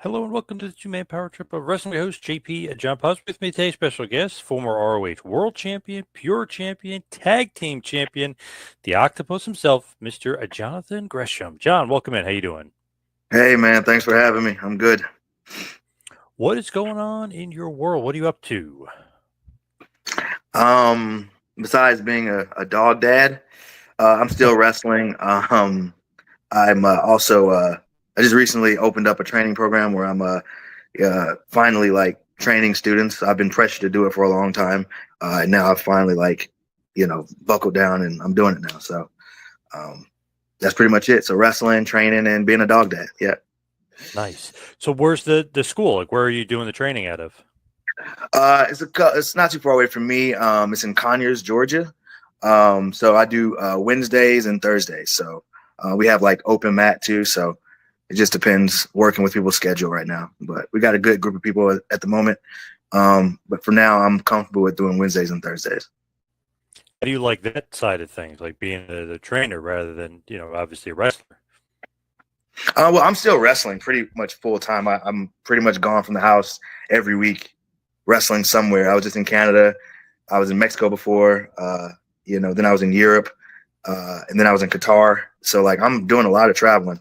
Hello and welcome to the two-man power trip of wrestling host JP and John Poz. With me today, special guest, former ROH World Champion, Pure Champion, Tag Team Champion, the Octopus himself, Mr. Jonathan Gresham. John, welcome in. How you doing? Hey, man. Thanks for having me. I'm good. What is going on in your world? What are you up to? Besides being a dog dad, I'm still wrestling. I'm also I just recently opened up a training program where I'm finally like training students. I've been pressured to do it for a long time, and now I've finally buckled down and I'm doing it now. So that's pretty much it. So wrestling, training, and being a dog dad. Yeah. Nice. So where's the school? Like, where are you doing the training out of? It's not too far away from me. It's in Conyers, Georgia. So I do Wednesdays and Thursdays. So we have like open mat too. So it just depends working with people's schedule right now. But we got a good group of people at the moment. But for now, I'm comfortable with doing Wednesdays and Thursdays. How do you like that side of things, like being the trainer rather than, obviously a wrestler? Well, I'm still wrestling pretty much full time. I'm pretty much gone from the house every week, wrestling somewhere. I was just in Canada. I was in Mexico before, then I was in Europe, and then I was in Qatar. So like I'm doing a lot of traveling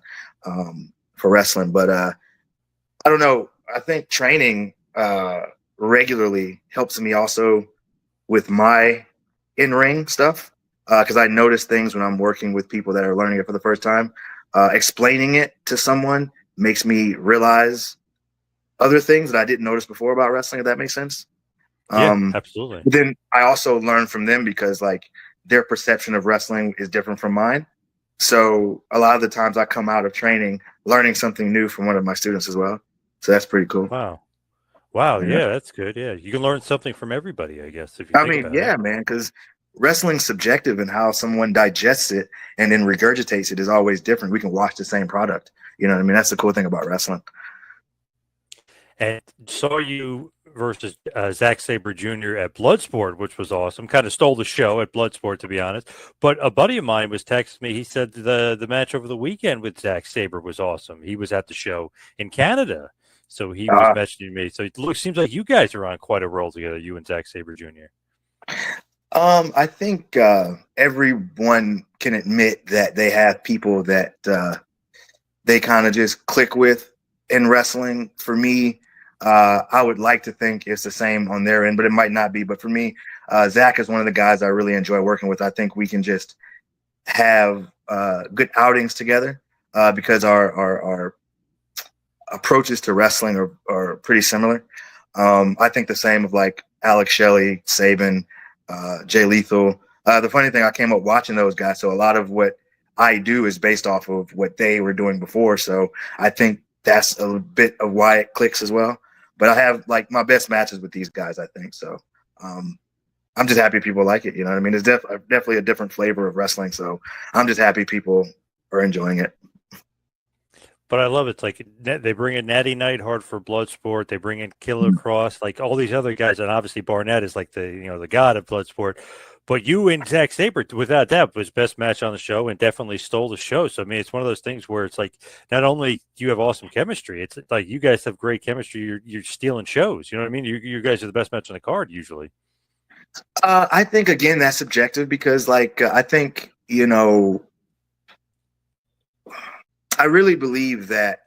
for wrestling, but I don't know. I think training regularly helps me also with my in-ring stuff because I notice things when I'm working with people that are learning it for the first time. Explaining it to someone makes me realize other things that I didn't notice before about wrestling, if that makes sense. Yeah, absolutely. But then I also learn from them because like their perception of wrestling is different from mine. So a lot of the times I come out of training learning something new from one of my students as well. So that's pretty cool. Wow. Wow. Yeah. Yeah, that's good. Yeah. You can learn something from everybody, I guess, if you think about it. Yeah, man, because wrestling's subjective and how someone digests it and then regurgitates it is always different. We can watch the same product. You know what I mean? That's the cool thing about wrestling. And saw you versus Zack Sabre Jr. at Bloodsport, which was awesome. Kind of stole the show at Bloodsport, to be honest. But a buddy of mine was texting me. He said the match over the weekend with Zack Sabre was awesome. He was at the show in Canada, so he was mentioning me. So it seems like you guys are on quite a roll together, you and Zack Sabre Jr. I think everyone can admit that they have people that they kind of just click with in wrestling. For me, I would like to think it's the same on their end, but it might not be. But for me, Zach is one of the guys I really enjoy working with. I think we can just have good outings together because our approaches to wrestling are pretty similar. I think the same of like Alex Shelley, Saban, Jay Lethal. The funny thing, I came up watching those guys, so a lot of what I do is based off of what they were doing before. So I think that's a bit of why it clicks as well. But I have like my best matches with these guys, I think. So I'm just happy people like it. You know what I mean? It's definitely a different flavor of wrestling. So I'm just happy people are enjoying it. But I love it. It's like they bring in Natty Neidhart for Bloodsport. They bring in Killer Cross, like all these other guys, and obviously Barnett is like the god of Bloodsport. But you and Zack Sabre, without doubt, was best match on the show and definitely stole the show. So I mean, it's one of those things where it's like not only do you have awesome chemistry, it's like you guys have great chemistry. You're stealing shows. You know what I mean? You guys are the best match on the card usually. I think again that's subjective because like I think I really believe that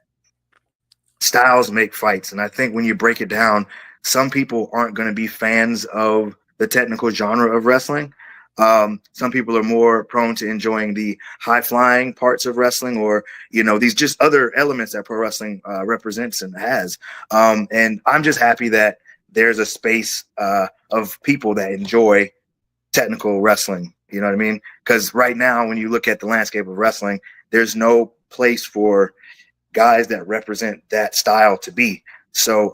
styles make fights, and I think when you break it down, some people aren't going to be fans of the technical genre of wrestling. Some people are more prone to enjoying the high flying parts of wrestling, or these just other elements that pro wrestling represents and has. And I'm just happy that there's a space of people that enjoy technical wrestling. You know what I mean? Because right now, when you look at the landscape of wrestling, there's no place for guys that represent that style to be. So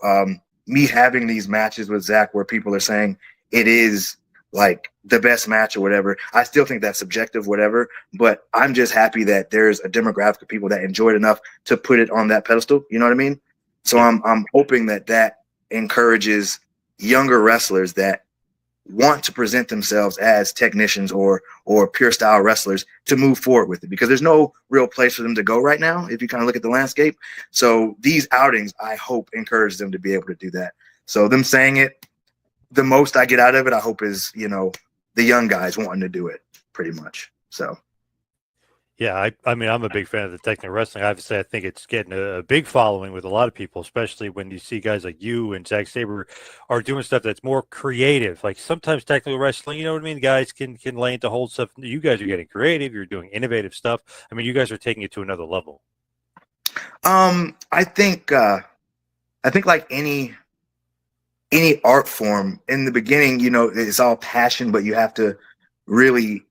me having these matches with Zach where people are saying it is like the best match or whatever, I still think that's subjective, whatever, but I'm just happy that there's a demographic of people that enjoy it enough to put it on that pedestal. You know what I mean? So I'm hoping that encourages younger wrestlers that want to present themselves as technicians or pure style wrestlers to move forward with it, because there's no real place for them to go right now if you kind of look at the landscape. So these outings, I hope, encourage them to be able to do that. So them saying it, the most I get out of it, I hope, is, you know, the young guys wanting to do it pretty much. So Yeah, I mean, I'm a big fan of the technical wrestling. Obviously, I think it's getting a big following with a lot of people, especially when you see guys like you and Zack Sabre are doing stuff that's more creative. Like sometimes technical wrestling, you know what I mean? Guys can lay into hold stuff. You guys are getting creative. You're doing innovative stuff. I mean, you guys are taking it to another level. I think like any art form, in the beginning, you know, it's all passion, but you have to really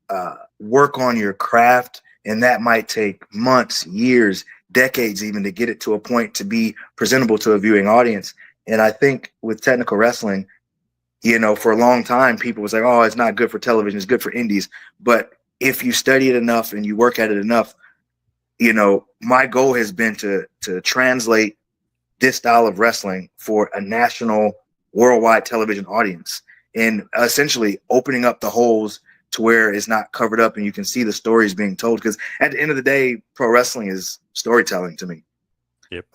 work on your craft. And that might take months, years, decades even to get it to a point to be presentable to a viewing audience. And I think with technical wrestling, you know, for a long time, people was like, oh, it's not good for television, it's good for indies. But if you study it enough and you work at it enough, you know, my goal has been to translate this style of wrestling for a national, worldwide television audience, and essentially opening up the holes to where it's not covered up and you can see the stories being told. Because at the end of the day, pro wrestling is storytelling to me. Yep.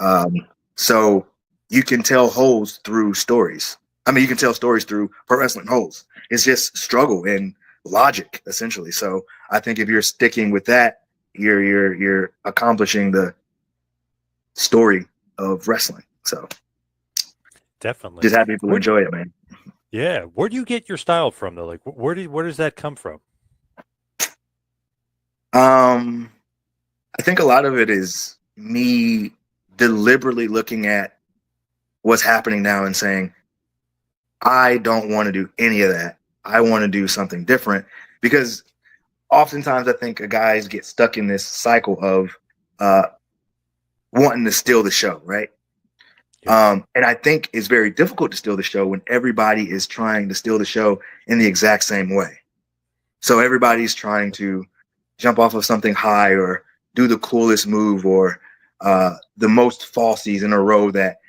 So you can tell holes through stories. I mean, you can tell stories through pro wrestling holes. It's just struggle and logic, essentially. So I think if you're sticking with that, you're accomplishing the story of wrestling. So Definitely. just happy people enjoy it, man. Yeah. Where do you get your style from, though? Like, where does that come from? I think a lot of it is me deliberately looking at what's happening now and saying, I don't want to do any of that. I want to do something different, because oftentimes I think guys get stuck in this cycle of wanting to steal the show, right? And I think it's very difficult to steal the show when everybody is trying to steal the show in the exact same way. So everybody's trying to jump off of something high or do the coolest move or the most falsies in a row that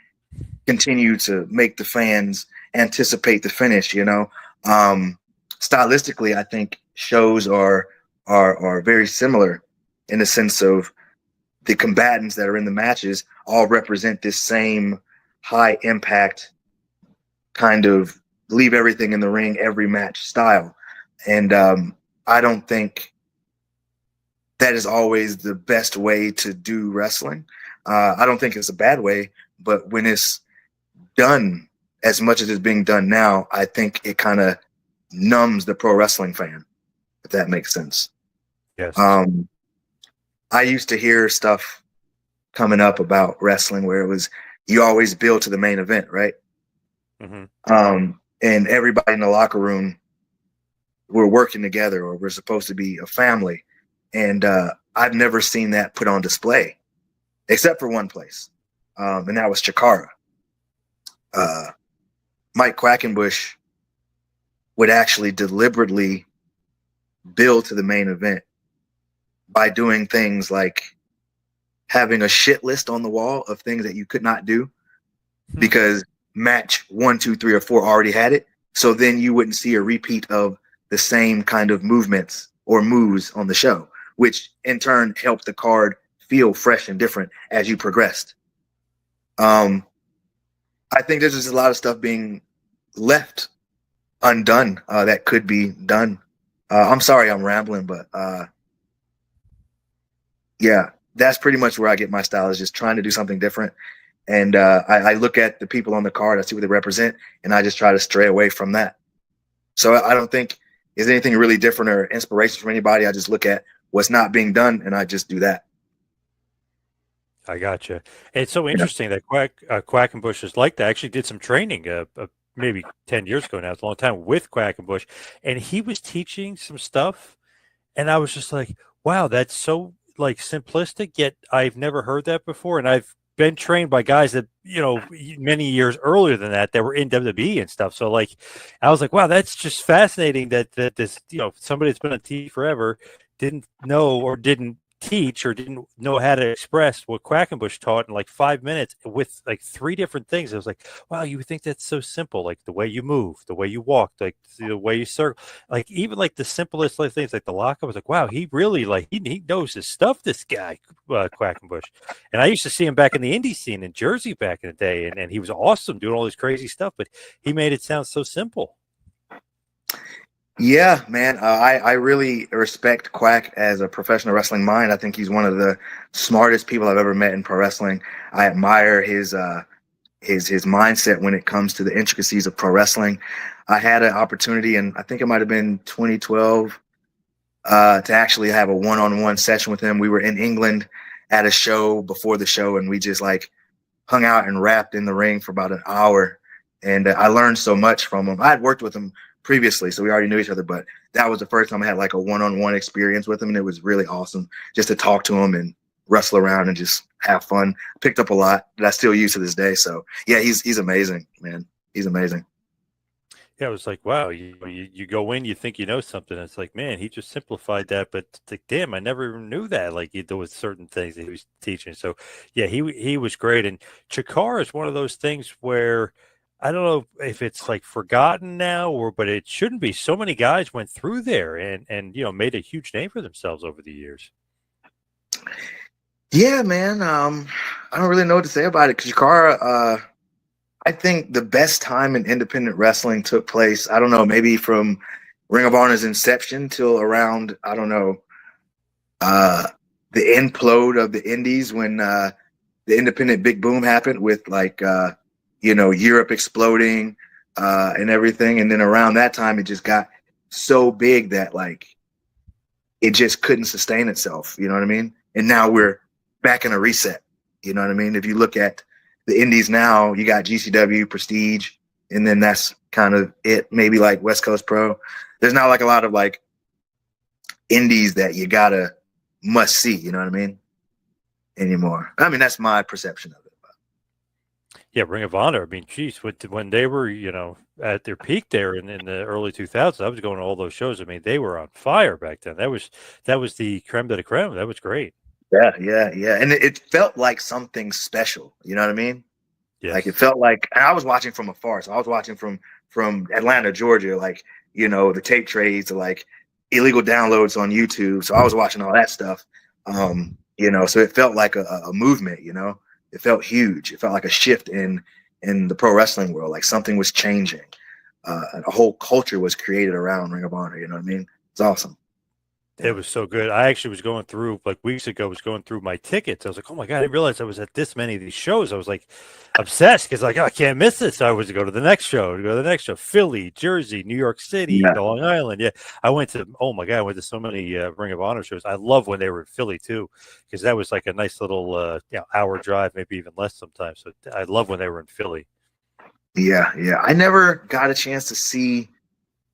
continue to make the fans anticipate the finish, you know. Stylistically, I think shows are very similar in the sense of the combatants that are in the matches all represent this same high impact kind of leave everything in the ring every match style. And I don't think that is always the best way to do wrestling. I don't think it's a bad way, but when it's done as much as it's being done now, I think it kind of numbs the pro wrestling fan, if that makes sense. Yes. I used to hear stuff coming up about wrestling where it was, you always build to the main event, right? Mm-hmm. And everybody in the locker room, we're working together, or we're supposed to be a family. And I've never seen that put on display, except for one place, and that was Chikara. Mike Quackenbush would actually deliberately build to the main event by doing things like having a shit list on the wall of things that you could not do because match 1, 2, 3, or 4 already had it. So then you wouldn't see a repeat of the same kind of movements or moves on the show, which in turn helped the card feel fresh and different as you progressed. I think there's just a lot of stuff being left undone that could be done. I'm sorry I'm rambling, but yeah, that's pretty much where I get my style, is just trying to do something different. And I look at the people on the card, I see what they represent, and I just try to stray away from that. So I don't think there's anything really different or inspiration from anybody. I just look at what's not being done, and I just do that. I gotcha. It's so interesting that Quackenbush is like that. I actually did some training maybe 10 years ago now. It's a long time with Quackenbush, and he was teaching some stuff, and I was just like, wow, that's so like simplistic, yet I've never heard that before. And I've been trained by guys that, you know, many years earlier than that were in WWE and stuff. So like, I was like, wow, that's just fascinating that this, you know, somebody that's been on TV forever didn't know or didn't teach or didn't know how to express what Quackenbush taught in like 5 minutes with like 3 different things. I was like, wow, you would think that's so simple, like the way you move, the way you walk, like the way you circle, like even like the simplest like things like the lock. I was like, wow, he really like he knows his stuff, this guy, Quackenbush. And I used to see him back in the indie scene in Jersey back in the day, and he was awesome doing all this crazy stuff, but he made it sound so simple. Yeah, man. I really respect Quack as a professional wrestling mind. I think he's one of the smartest people I've ever met in pro wrestling. I admire his mindset when it comes to the intricacies of pro wrestling. I had an opportunity, and I think it might have been 2012, to actually have a one-on-one session with him. We were in England at a show before the show, and we just like hung out and rapped in the ring for about an hour. And I learned so much from him. I had worked with him previously, so we already knew each other, but that was the first time I had like a one-on-one experience with him, and it was really awesome just to talk to him and wrestle around and just have fun. Picked up a lot that I still use to this day. So yeah, he's amazing, man. He's amazing. Yeah, it was like, wow, you go in, you think you know something. It's like, man, he just simplified that, but it's like, damn, I never even knew that. Like there was certain things that he was teaching. So yeah, he was great. And Chikara is one of those things where I don't know if it's like forgotten now but it shouldn't be. So many guys went through there and made a huge name for themselves over the years. Yeah, man. I don't really know what to say about it. Chikara, I think the best time in independent wrestling took place, I don't know, maybe from Ring of Honor's inception till around, I don't know, the implode of the indies when the independent big boom happened with like, Europe exploding and everything. And then around that time, it just got so big that like it just couldn't sustain itself. You know what I mean? And now we're back in a reset. You know what I mean? If you look at the indies now, you got GCW, Prestige, and then that's kind of it. Maybe like West Coast Pro. There's not like a lot of like indies that you gotta must see. You know what I mean? Anymore. I mean, that's my perception of it. Yeah, Ring of Honor. I mean, geez, when they were, at their peak there in the early 2000s, I was going to all those shows. I mean, they were on fire back then. That was the creme de la creme. That was great. Yeah. And it felt like something special. You know what I mean? Yes. Like it felt like, and I was watching from afar. So I was watching from Atlanta, Georgia, like, the tape trades, like illegal downloads on YouTube. So I was watching all that stuff. So it felt like a movement, It felt huge. It felt like a shift in the pro wrestling world, like something was changing. A whole culture was created around Ring of Honor. You know what I mean? It's awesome. It was so good. I actually was going through, like weeks ago, was going through my tickets. I was like, oh my God, I didn't realize I was at this many of these shows. I was like obsessed because like, oh, I can't miss this. So I was to go to the next show, Philly, Jersey, New York City, Long Island. Yeah. I went to so many Ring of Honor shows. I love when they were in Philly too, because that was like a nice little hour drive, maybe even less sometimes. So I love when they were in Philly. Yeah. I never got a chance to see.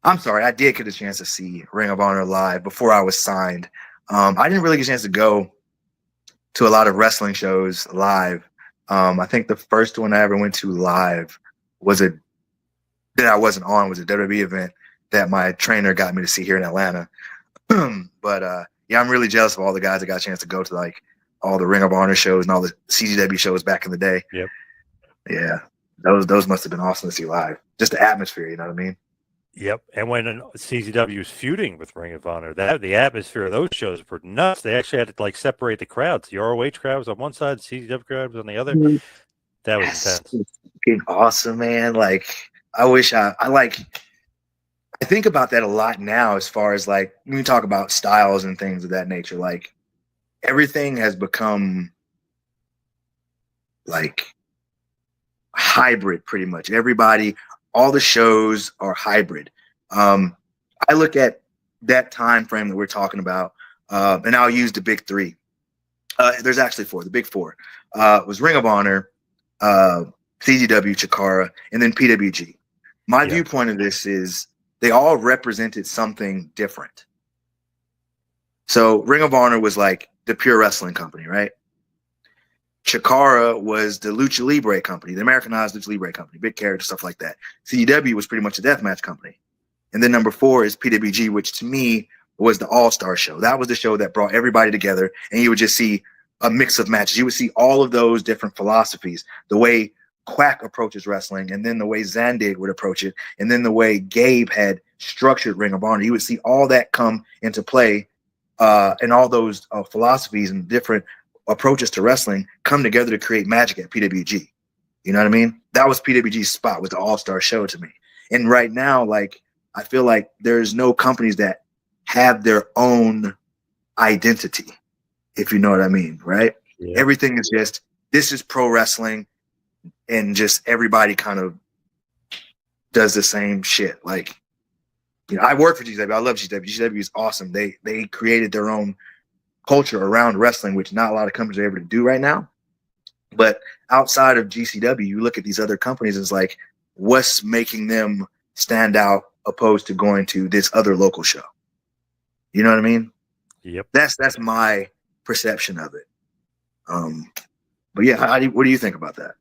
I'm sorry, I did get a chance to see Ring of Honor live before I was signed. I didn't really get a chance to go to a lot of wrestling shows live. I think the first one I ever went to live was a WWE event that my trainer got me to see here in Atlanta. But I'm really jealous of all the guys that got a chance to go to like all the Ring of Honor shows and all the CZW shows back in the day. Yep. Yeah, those must have been awesome to see live. Just the atmosphere, you know what I mean? Yep, and when CZW was feuding with Ring of Honor, the atmosphere of those shows were nuts. They actually had to like separate the crowds. The ROH crowd was on one side, the CZW crowd was on the other. That was intense. It's awesome, man. Like I wish I think about that a lot now as far as like when we talk about styles and things of that nature. Like everything has become like hybrid pretty much. All the shows are hybrid. I look at that time frame that we're talking about, and I'll use the big three. There's actually four. The big four was Ring of Honor, CZW, Chikara, and then PWG. My viewpoint of this is they all represented something different. So Ring of Honor was like the pure wrestling company, right? Chikara was the Lucha Libre company, the Americanized Lucha Libre company, big character, stuff like that. CW was pretty much a deathmatch company. And then number 4 is PWG, which to me was the All-Star show. That was the show that brought everybody together, and you would just see a mix of matches. You would see all of those different philosophies, the way Quack approaches wrestling, and then the way Zandig would approach it, and then the way Gabe had structured Ring of Honor. You would see all that come into play, and all those philosophies and different approaches to wrestling come together to create magic at PWG. You know what I mean? That was PWG's spot with the All-Star show to me. And right now, like, I feel like there's no companies that have their own identity, if you know what I mean, right? Yeah. Everything is just, this is pro wrestling, and just everybody kind of does the same shit. Like, you know, I work for GCW. I love GCW. GCW is awesome. They created their own culture around wrestling, which not a lot of companies are able to do right now. But outside of GCW, you look at these other companies, it's like, what's making them stand out opposed to going to this other local show? You know what I mean? Yep. That's my perception of it. But yeah, what do you think about that?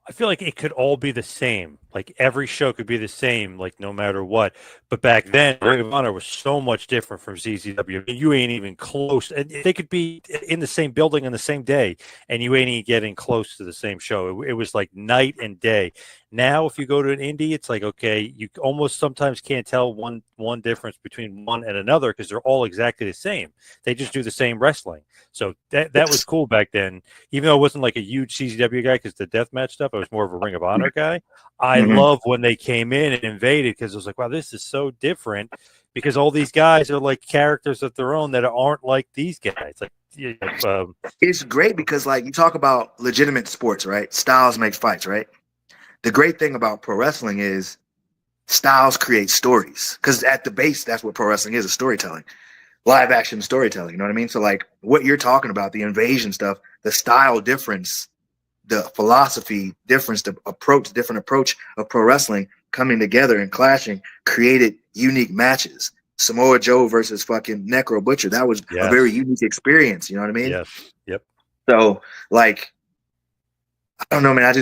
I feel like it could all be the same. Like every show could be the same, like no matter what. But back then, Ring of Honor was so much different from CZW. I mean, you ain't even close. And they could be in the same building on the same day, and you ain't even getting close to the same show. It was like night and day. Now, if you go to an indie, it's like, okay, you almost sometimes can't tell one difference between one and another because they're all exactly the same. They just do the same wrestling. So that was cool back then. Even though I wasn't like a huge CZW guy because the deathmatch stuff, I was more of a Ring of Honor guy. I love when they came in and invaded because it was like, wow, this is so different because all these guys are like characters of their own that aren't like these guys. Like, it's great because, like, you talk about legitimate sports, right? Styles make fights, right? The great thing about pro wrestling is styles create stories, because at the base, that's what pro wrestling is storytelling, live action storytelling. You know what I mean? So, like, what you're talking about, the invasion stuff, the style difference, the philosophy difference, the different approach of pro wrestling coming together and clashing created unique matches. Samoa Joe versus fucking Necro Butcher. That was a very unique experience. You know what I mean? Yes. Yep. So, like, I don't know, man.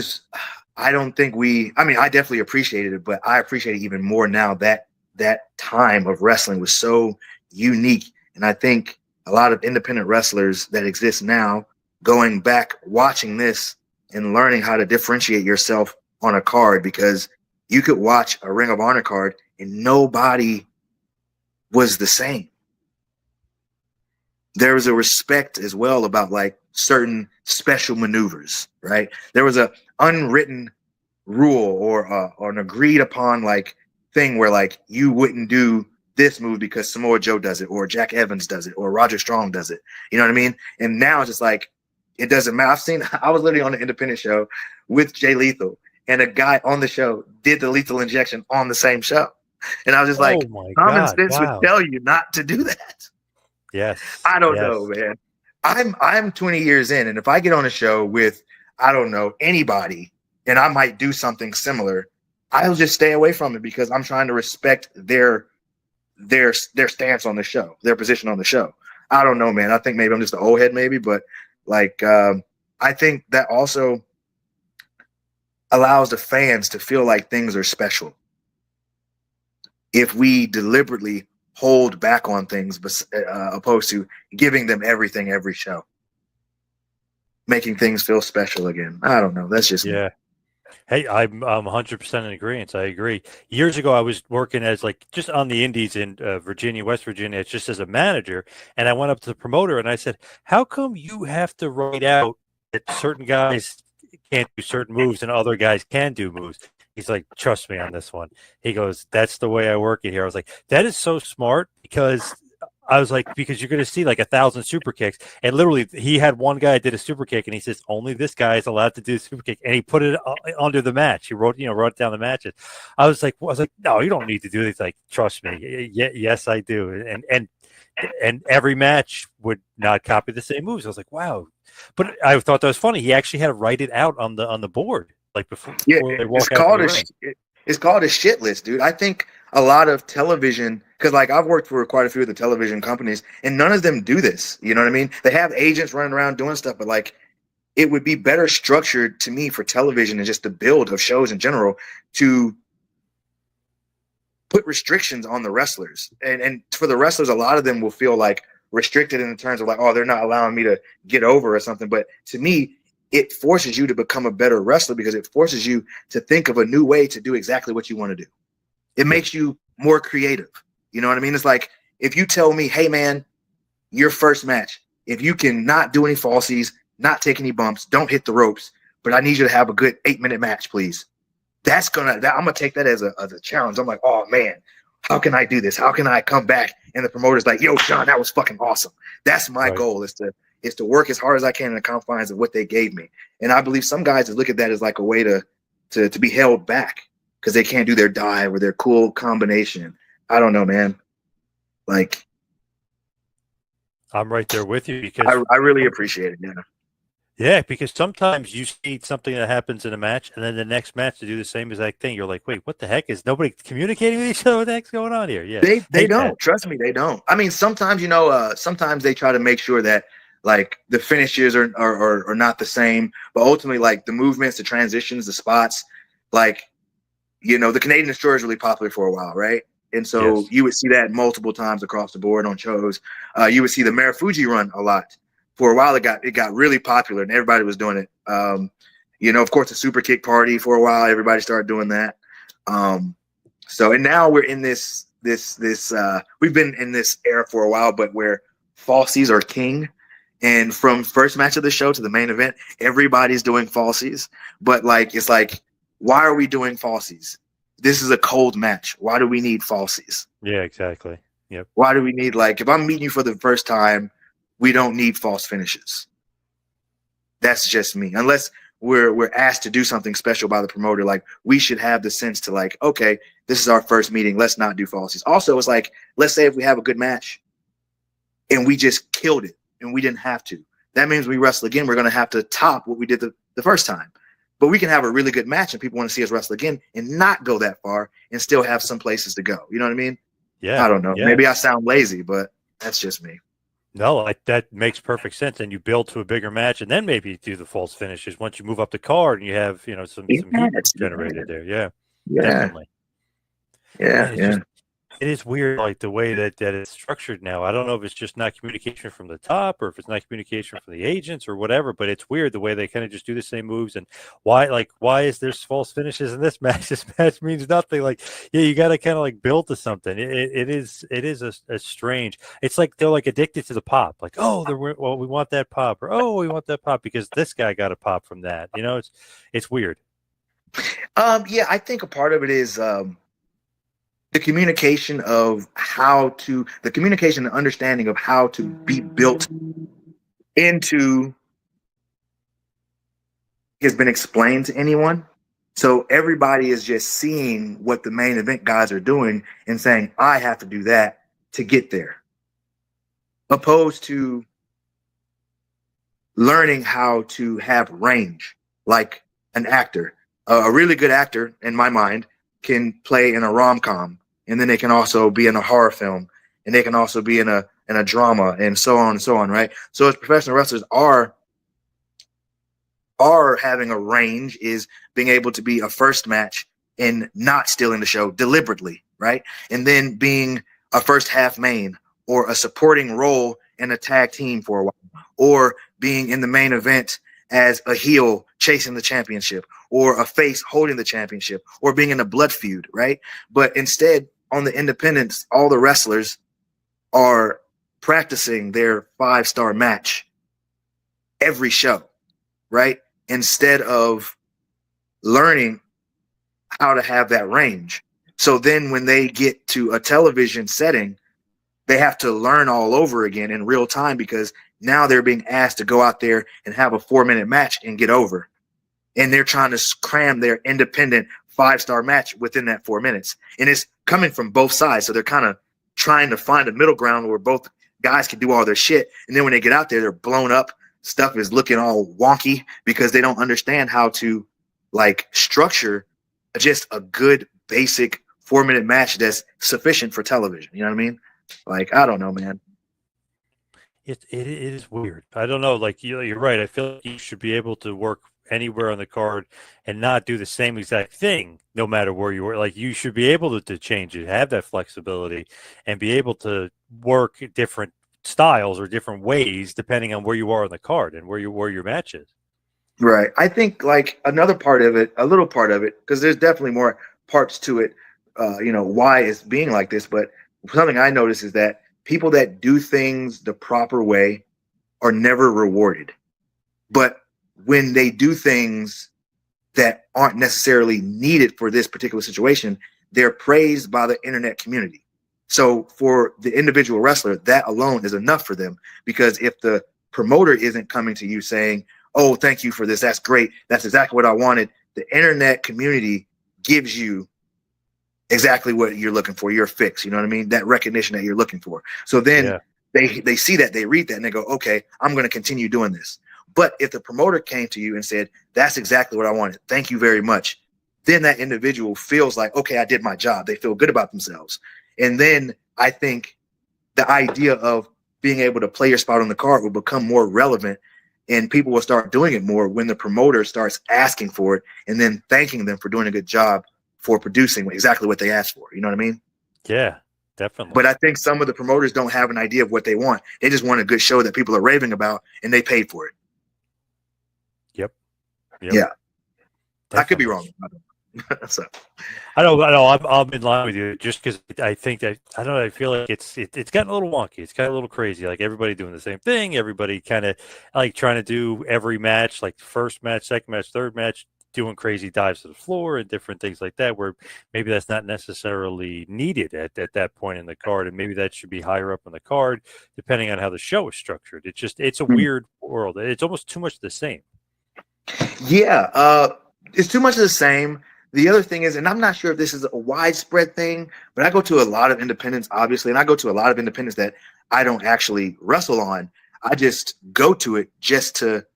I don't think I definitely appreciated it, but I appreciate it even more now that that time of wrestling was so unique. And I think a lot of independent wrestlers that exist now, going back, watching this and learning how to differentiate yourself on a card, because you could watch a Ring of Honor card and nobody was the same. There was a respect as well about like certain special maneuvers, right? There was a unwritten rule or an agreed upon like thing where like you wouldn't do this move because Samoa Joe does it, or Jack Evans does it, or Roger Strong does it. You know what I mean? And now it's just like, it doesn't matter. I was literally on an independent show with Jay Lethal, and a guy on the show did the lethal injection on the same show. And I was just like, common sense would tell you not to do that. Yes. I don't know, man. I'm 20 years in, and if I get on a show with, I don't know, anybody, and I might do something similar, I'll just stay away from it because I'm trying to respect their stance on the show, their position on the show. I don't know, man. I think maybe I'm just an old head, maybe, but like I think that also allows the fans to feel like things are special. If we deliberately hold back on things, opposed to giving them everything every show, making things feel special again. I don't know. That's just me. Hey, I'm 100% in agreement. I agree. Years ago, I was working as like just on the indies in Virginia, West Virginia, just as a manager. And I went up to the promoter and I said, how come you have to write out that certain guys can't do certain moves and other guys can do moves? He's like, trust me on this one. He goes, that's the way I work it here. I was like, that is so smart, because I was like, because you're going to see like 1,000 super kicks. And literally, he had one guy did a super kick, and he says, only this guy is allowed to do a super kick. And he put it under the match. He wrote down the matches. I was like, no, you don't need to do this. Like, trust me. Yes, I do. And every match would not copy the same moves. I was like, wow. But I thought that was funny. He actually had to write it out on the board. Like before they walk out the ring. It's called a shit list, dude. I think a lot of television, because like I've worked for quite a few of the television companies, and none of them do this. You know what I mean? They have agents running around doing stuff, but like it would be better structured to me for television and just the build of shows in general to put restrictions on the wrestlers. And for the wrestlers, a lot of them will feel like restricted in terms of like, oh, they're not allowing me to get over or something. But to me, it forces you to become a better wrestler because it forces you to think of a new way to do exactly what you want to do. It makes you more creative. You know what I mean? It's like if you tell me, hey, man, your first match, if you can not do any falsies, not take any bumps, don't hit the ropes, but I need you to have a good 8-minute match, please. I'm gonna take that as a challenge. I'm like, oh man, how can I do this? How can I come back? And the promoter's like, yo, Sean, that was fucking awesome. That's my goal is to work as hard as I can in the confines of what they gave me. And I believe some guys look at that as like a way to be held back because they can't do their dive or their cool combination. I don't know, man. Like, I'm right there with you because I really appreciate it. Yeah. Yeah, because sometimes you see something that happens in a match, and then the next match to do the same exact thing. You're like, wait, what the heck? Is nobody communicating with each other? What the heck's going on here? Yeah, they don't. Trust me, they don't. I mean, sometimes sometimes they try to make sure that like the finishes are not the same, but ultimately, like the movements, the transitions, the spots, like the Canadian Destroyer is really popular for a while, right? And so you would see that multiple times across the board on shows. You would see the Marufuji run a lot. For a while, it got really popular, and everybody was doing it. Of course, the super kick party for a while, everybody started doing that. And now we're in this we've been in this era for a while, but where falsies are king. And from first match of the show to the main event, everybody's doing falsies. But it's like, why are we doing falsies? This is a cold match. Why do we need falsies? Yeah, exactly. Yep. Why do we need if I'm meeting you for the first time? We don't need false finishes. That's just me. Unless we're asked to do something special by the promoter, we should have the sense to okay, this is our first meeting. Let's not do falsies. Also, it's let's say if we have a good match and we just killed it and we didn't have to. That means we wrestle again. We're going to have to top what we did the first time. But we can have a really good match and people want to see us wrestle again and not go that far and still have some places to go. You know what I mean? Yeah. I don't know. Yeah. Maybe I sound lazy, but that's just me. No, that makes perfect sense. And you build to a bigger match, and then maybe do the false finishes once you move up the card and you have some heat generated there. Yeah, definitely. Yeah. It is weird, the way that it's structured now. I don't know if it's just not communication from the top or if it's not communication from the agents or whatever, but it's weird the way they kind of just do the same moves. And why is there false finishes in this match? This match means nothing. You got to kind of build to something. It is a strange. It's like they're addicted to the pop. We want that pop, or we want that pop because this guy got a pop from that. It's weird. Yeah, I think a part of it is the communication and understanding of how to be built into has been explained to anyone. So everybody is just seeing what the main event guys are doing and saying, I have to do that to get there. Opposed to learning how to have range, like an actor. A really good actor, in my mind, can play in a rom-com, and then they can also be in a horror film, and they can also be in a drama, and so on, right? So as professional wrestlers are having a range, is being able to be a first match and not stealing the show deliberately, right? And then being a first half main or a supporting role in a tag team for a while, or being in the main event as a heel chasing the championship, or a face holding the championship, or being in a blood feud, right? But instead, on the independents, all the wrestlers are practicing their 5-star match every show, right? Instead of learning how to have that range. So then when they get to a television setting, they have to learn all over again in real time, because now they're being asked to go out there and have a 4-minute match and get over. And they're trying to cram their independent 5-star match within that 4 minutes. And it's coming from both sides. So they're kind of trying to find a middle ground where both guys can do all their shit. And then when they get out there, they're blown up. Stuff is looking all wonky because they don't understand how to structure just a good basic 4-minute match that's sufficient for television. You know what I mean? I don't know, man. It is weird. I don't know. You're right. I feel like you should be able to work anywhere on the card and not do the same exact thing no matter where you were. Like, you should be able to change it, have that flexibility, and be able to work different styles or different ways depending on where you are on the card and where your match is. Right. I think like another part of it, a little part of it, because there's definitely more parts to it, why it's being like this. But something I notice is that people that do things the proper way are never rewarded. But when they do things that aren't necessarily needed for this particular situation, they're praised by the internet community. So for the individual wrestler, that alone is enough for them, because if the promoter isn't coming to you saying, "Oh, thank you for this, that's great, that's exactly what I wanted," the internet community gives you exactly what you're looking for, your fix, you know what I mean? That recognition that you're looking for. So then they see that, they read that, and they go, okay, I'm going to continue doing this. But if the promoter came to you and said, "That's exactly what I wanted, thank you very much," then that individual feels like, okay, I did my job. They feel good about themselves. And then I think the idea of being able to play your spot on the card will become more relevant, and people will start doing it more when the promoter starts asking for it and then thanking them for doing a good job for producing exactly what they asked for. You know what I mean? Yeah, definitely. But I think some of the promoters don't have an idea of what they want. They just want a good show that people are raving about, and they paid for it. Yep. Yeah. Definitely. I could be wrong. So I know. I'm in line with you, just because I think that, I don't know, I feel like it's gotten a little wonky. It's gotten a little crazy. Like, everybody doing the same thing. Everybody kind of like trying to do every match, like first match, second match, third match, doing crazy dives to the floor and different things like that, where maybe that's not necessarily needed at that point in the card, and maybe that should be higher up on the card, depending on how the show is structured. It's a weird world. It's almost too much the same. Yeah, it's too much of the same. The other thing is, and I'm not sure if this is a widespread thing, but I go to a lot of independents, obviously, and I go to a lot of independents that I don't actually wrestle on. I just go to it just to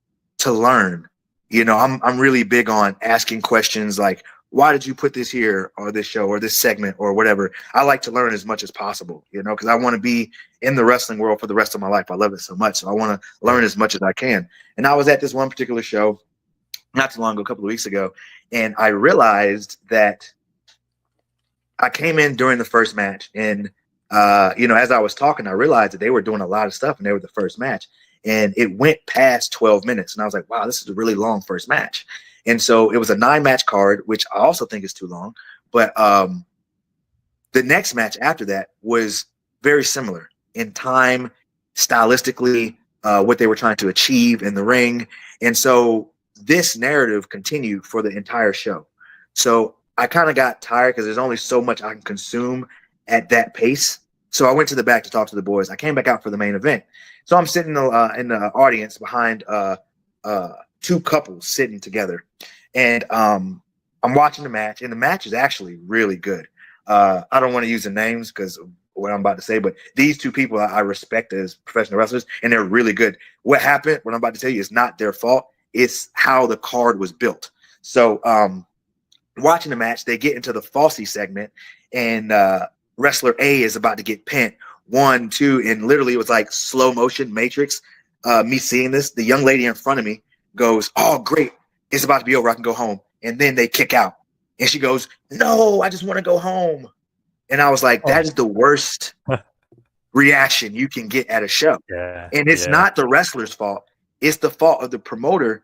learn. You know, I'm really big on asking questions like, why did you put this here, or this show, or this segment, or whatever? I like to learn as much as possible, because I want to be in the wrestling world for the rest of my life. I love it so much. So I want to learn as much as I can. And I was at this one particular show not too long ago, a couple of weeks ago, and I realized that I came in during the first match, and as I was talking, I realized that they were doing a lot of stuff, and they were the first match, and it went past 12 minutes, and I was like, wow, this is a really long first match. And so it was a 9-match card, which I also think is too long, but the next match after that was very similar in time, stylistically, what they were trying to achieve in the ring. And so this narrative continued for the entire show. So I kind of got tired, because there's only so much I can consume at that pace. So I went to the back to talk to the boys. I came back out for the main event. So I'm sitting in the audience behind two couples sitting together. And I'm watching the match, and the match is actually really good. I don't want to use the names because of what I'm about to say, but these two people I respect as professional wrestlers, and they're really good. What happened, what I'm about to tell you, is not their fault. It's how the card was built. So watching the match, they get into the falsy segment, and wrestler A is about to get pinned. 1, 2, and literally it was like slow motion Matrix. Me seeing this, the young lady in front of me goes, "Oh, great. It's about to be over. I can go home." And then they kick out. And she goes, "No, I just want to go home." And I was like, that is the worst reaction you can get at a show. Yeah, and it's not the wrestler's fault. It's the fault of the promoter,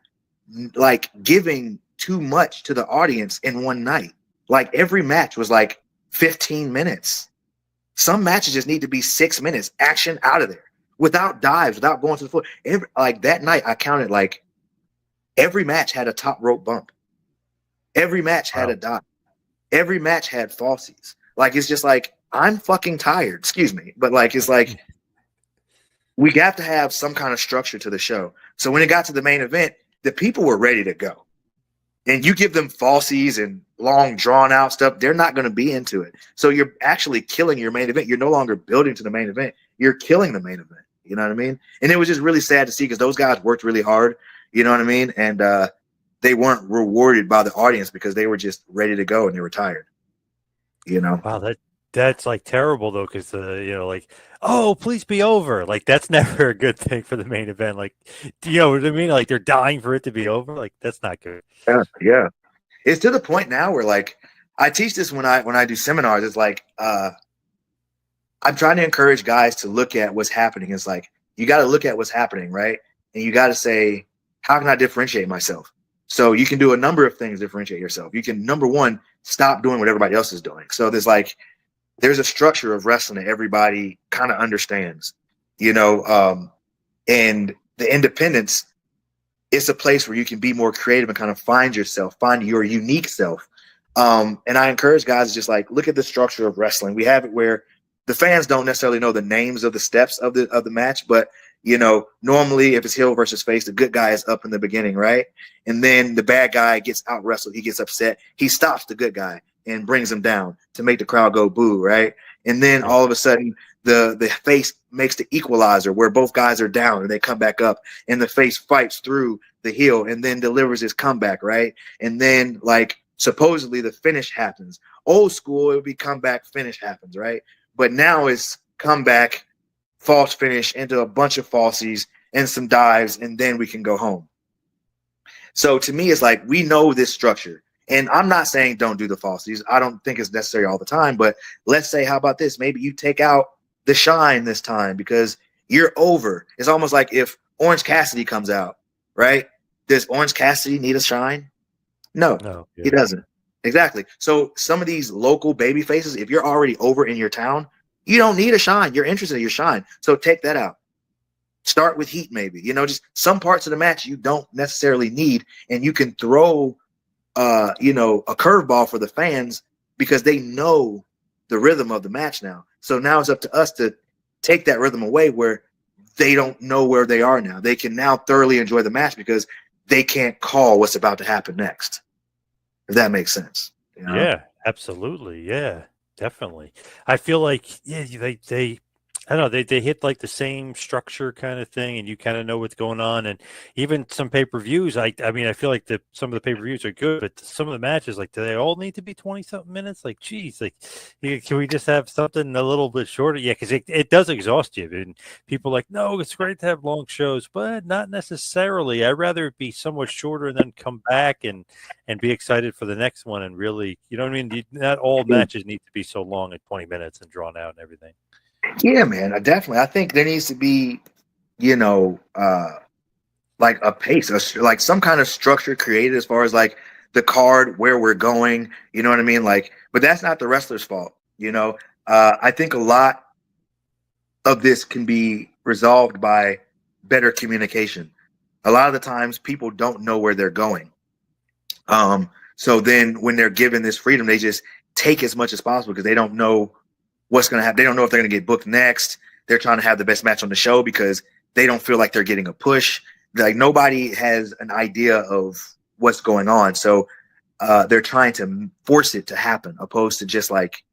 like, giving too much to the audience in one night. Like, every match was like 15 minutes. Some matches just need to be 6 minutes, action out of there, without dives, without going to the floor. Like that night, I counted like every match had a top rope bump. Every match had a dive. Every match had falsies. Like, it's just like, I'm fucking tired. Excuse me. But like, it's like, we have to have some kind of structure to the show. So when it got to the main event, the people were ready to go. And you give them falsies and long drawn out stuff, they're not going to be into it. So you're actually killing your main event. You're no longer building to the main event. You're killing the main event. You know what I mean? And it was just really sad to see, because those guys worked really hard. You know what I mean? And they weren't rewarded by the audience because they were just ready to go and they were tired. You know? Wow, That's like terrible though, because like, oh, please be over. Like that's never a good thing for the main event. Like, you know what I mean? Like they're dying for it to be over. Like that's not good. Yeah, yeah. It's to the point now where like I teach this when I do seminars. It's like I'm trying to encourage guys to look at what's happening. It's like you got to look at what's happening, right? And you got to say, how can I differentiate myself? So you can do a number of things to differentiate yourself. You can, number one, stop doing what everybody else is doing. So there's a structure of wrestling that everybody kind of understands, and the independence is a place where you can be more creative and kind of find yourself, find your unique self. And I encourage guys to just like look at the structure of wrestling. We have it where the fans don't necessarily know the names of the steps of the match, but normally if it's heel versus face, the good guy is up in the beginning, right? And then the bad guy gets out wrestled, he gets upset, he stops the good guy and brings him down to make the crowd go boo, right? And then all of a sudden the face makes the equalizer where both guys are down and they come back up, and the face fights through the heel and then delivers his comeback, right? And then like supposedly the finish happens. Old school, it would be comeback, finish happens, right? But now it's comeback, false finish into a bunch of falsies and some dives, and then we can go home. So to me, it's like we know this structure. And I'm not saying don't do the falsies. I don't think it's necessary all the time. But let's say, how about this? Maybe you take out the shine this time because you're over. It's almost like if Orange Cassidy comes out, right? Does Orange Cassidy need a shine? No, he doesn't. Exactly. So some of these local baby faces, if you're already over in your town, you don't need a shine. You're interested in your shine. So take that out. Start with heat, maybe. Just some parts of the match you don't necessarily need, and you can throw a curveball for the fans because they know the rhythm of the match now. So now it's up to us to take that rhythm away where they don't know where they are now. They can now thoroughly enjoy the match because they can't call what's about to happen next. If that makes sense. Yeah, absolutely. Yeah, definitely. I feel like, they I don't know, they hit like the same structure kind of thing, and you kind of know what's going on. And even some pay-per-views, I mean, I feel like some of the pay-per-views are good, but some of the matches, like, do they all need to be 20-something minutes? Like, geez, like, can we just have something a little bit shorter? Yeah, because it does exhaust you. And people are like, no, it's great to have long shows, but not necessarily. I'd rather it be somewhat shorter and then come back and be excited for the next one. And really, you know what I mean? Not all matches need to be so long at 20 minutes and drawn out and everything. Yeah, man, definitely. I think there needs to be, like a pace, like some kind of structure created as far as like the card, where we're going. You know what I mean? Like, but that's not the wrestler's fault. I think a lot of this can be resolved by better communication. A lot of the times people don't know where they're going. So then when they're given this freedom, they just take as much as possible because they don't know what's going to happen. They don't know if they're going to get booked next. They're trying to have the best match on the show because they don't feel like they're getting a push. Like nobody has an idea of what's going on. So they're trying to force it to happen opposed to just like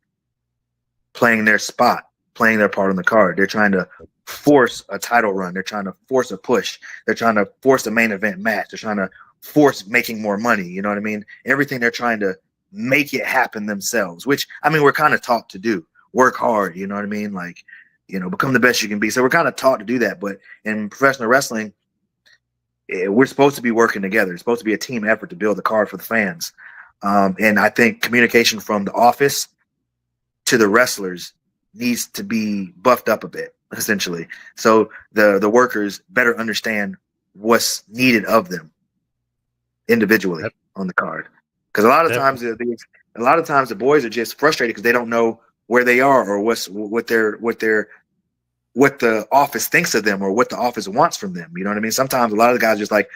playing their spot, playing their part on the card. They're trying to force a title run. They're trying to force a push. They're trying to force a main event match. They're trying to force making more money. You know what I mean? Everything they're trying to make it happen themselves, which I mean, we're kind of taught to do. Work hard, you know what I mean? Like, become the best you can be. So we're kind of taught to do that. But in professional wrestling, we're supposed to be working together. It's supposed to be a team effort to build the card for the fans. And I think communication from the office to the wrestlers needs to be buffed up a bit, essentially. So the workers better understand what's needed of them individually on the card. Because a lot of times the boys are just frustrated because they don't know where they are or what the office thinks of them or what the office wants from them. You know what I mean? Sometimes a lot of the guys are just like,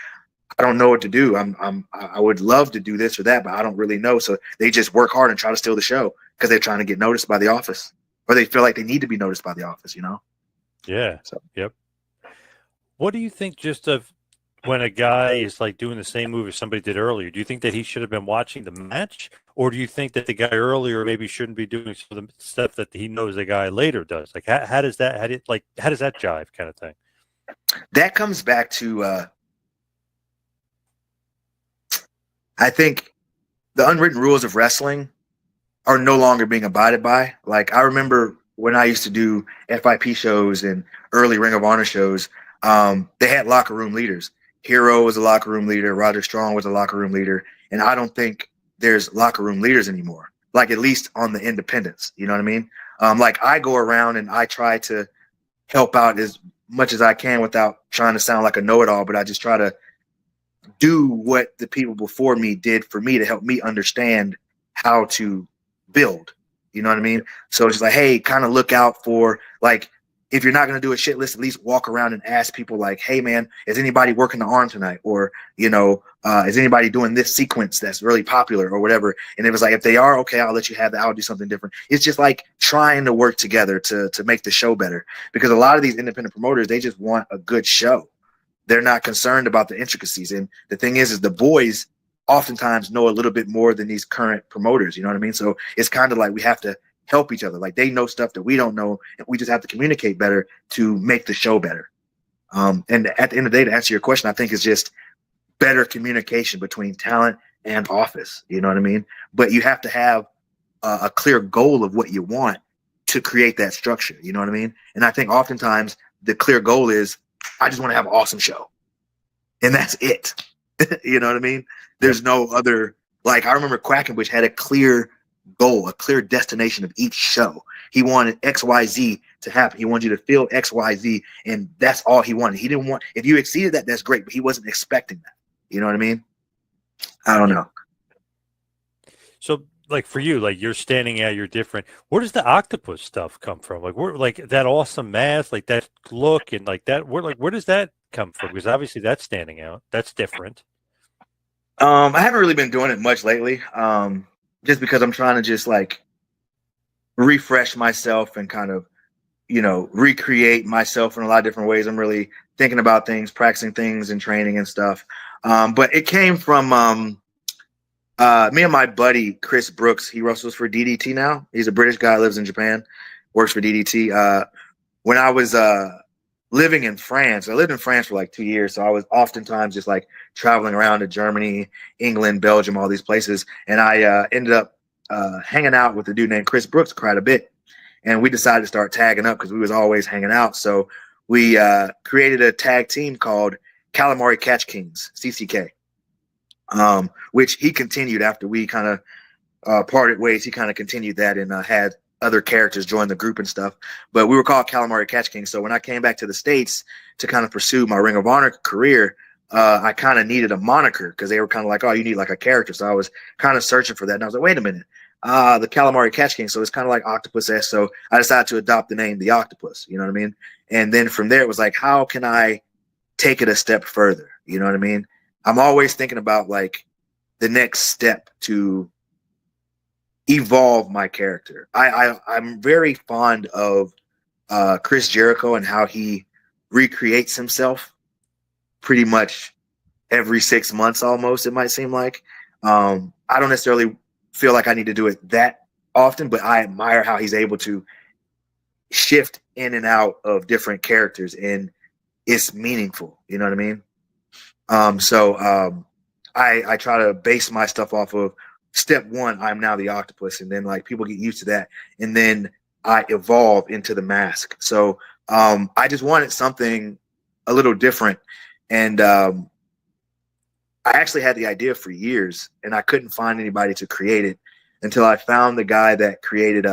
I don't know what to do. I would love to do this or that, but I don't really know. So they just work hard and try to steal the show because they're trying to get noticed by the office, or they feel like they need to be noticed by the office, Yeah. So, yep. What do you think just of when a guy is like doing the same move as somebody did earlier? Do you think that he should have been watching the match, or do you think that the guy earlier maybe shouldn't be doing some of the stuff that he knows the guy later does? Like, how does that jive kind of thing? That comes back to, I think the unwritten rules of wrestling are no longer being abided by. Like I remember when I used to do FIP shows and early Ring of Honor shows, they had locker room leaders. Hero was a locker room leader. Roger Strong was a locker room leader. And I don't think there's locker room leaders anymore, like at least on the independents. You know what I mean? Like I go around and I try to help out as much as I can without trying to sound like a know-it-all, but I just try to do what the people before me did for me to help me understand how to build. You know what I mean? So it's just like, hey, kind of look out for, like, if you're not going to do a shit list, at least walk around and ask people like, hey man, is anybody working the arm tonight? Or, you know, is anybody doing this sequence that's really popular or whatever? And it was like, if they are, okay, I'll let you have that. I'll do something different. It's just like trying to work together to make the show better, because a lot of these independent promoters, they just want a good show. They're not concerned about the intricacies. And the thing is the boys oftentimes know a little bit more than these current promoters. You know what I mean? So it's kind of like we have to help each other. Like they know stuff that we don't know, and we just have to communicate better to make the show better. And at the end of the day, to answer your question, I think it's just better communication between talent and office. You know what I mean? But you have to have a clear goal of what you want to create that structure. You know what I mean? And I think oftentimes the clear goal is, I just want to have an awesome show. And that's it. You know what I mean? There's no other, like I remember Quackenbush had a clear goal, a clear destination of each show. He wanted XYZ to happen. He wanted you to feel XYZ, and that's all he wanted. He didn't want, if you exceeded that, that's great, but he wasn't expecting that. You know what I mean? I don't know. So like for you, like you're standing out, you're different. Where does the octopus stuff come from? Like where, like that awesome mask, like that look, and like that, where does that come from? Because obviously that's standing out. That's different. I haven't really been doing it much lately. Just because I'm trying to just like refresh myself and kind of, you know, recreate myself in a lot of different ways. I'm really thinking about things, practicing things and training and stuff. But it came from me and my buddy, Chris Brooks. He wrestles for DDT now. He's a British guy, lives in Japan, works for DDT. When I was living in France, I lived in France for like 2 years. So I was oftentimes just like traveling around to Germany, England, Belgium, all these places. And I ended up hanging out with a dude named Chris Brooks quite a bit. And we decided to start tagging up because we was always hanging out. So we created a tag team called Calamari Catch Kings, CCK, which he continued after we kind of parted ways. He kind of continued that and had other characters join the group and stuff. But we were called Calamari Catch Kings. So when I came back to the States to kind of pursue my Ring of Honor career, I kind of needed a moniker because they were kind of like, oh, you need like a character. So I was kind of searching for that. And I was like, wait a minute. The Calamari Catch King. So it's kind of like Octopus-esque. So I decided to adopt the name The Octopus. You know what I mean? And then from there, it was like, how can I take it a step further? You know what I mean? I'm always thinking about like the next step to evolve my character. I'm very fond of Chris Jericho and how he recreates himself pretty much every 6 months almost, it might seem like. I don't necessarily feel like I need to do it that often, but I admire how he's able to shift in and out of different characters, and it's meaningful. You know what I mean? I try to base my stuff off of step one, I'm now the octopus, and then like people get used to that, and then I evolve into the mask. So I just wanted something a little different, and I actually had the idea for years, and I couldn't find anybody to create it until I found the guy that created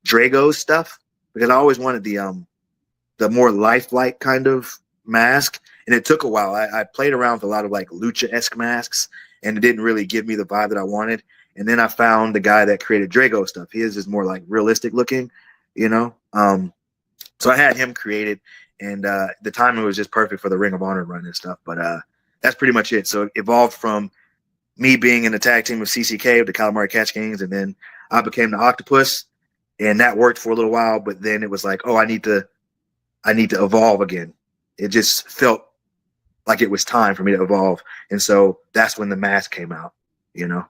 Drago's stuff, because I always wanted the more lifelike kind of mask, and it took a while. I played around with a lot of like lucha-esque masks, and it didn't really give me the vibe that I wanted. And then I found the guy that created Drago stuff. His is more like realistic looking, you know. So I had him create it, and the timing was just perfect for the Ring of Honor run and stuff. But that's pretty much it. So it evolved from me being in the tag team with CCK, with the Calamari Catch Kings, and then I became the Octopus, and that worked for a little while. But then it was like, oh, I need to evolve again. It just felt like it was time for me to evolve, and so that's when the mask came out, you know.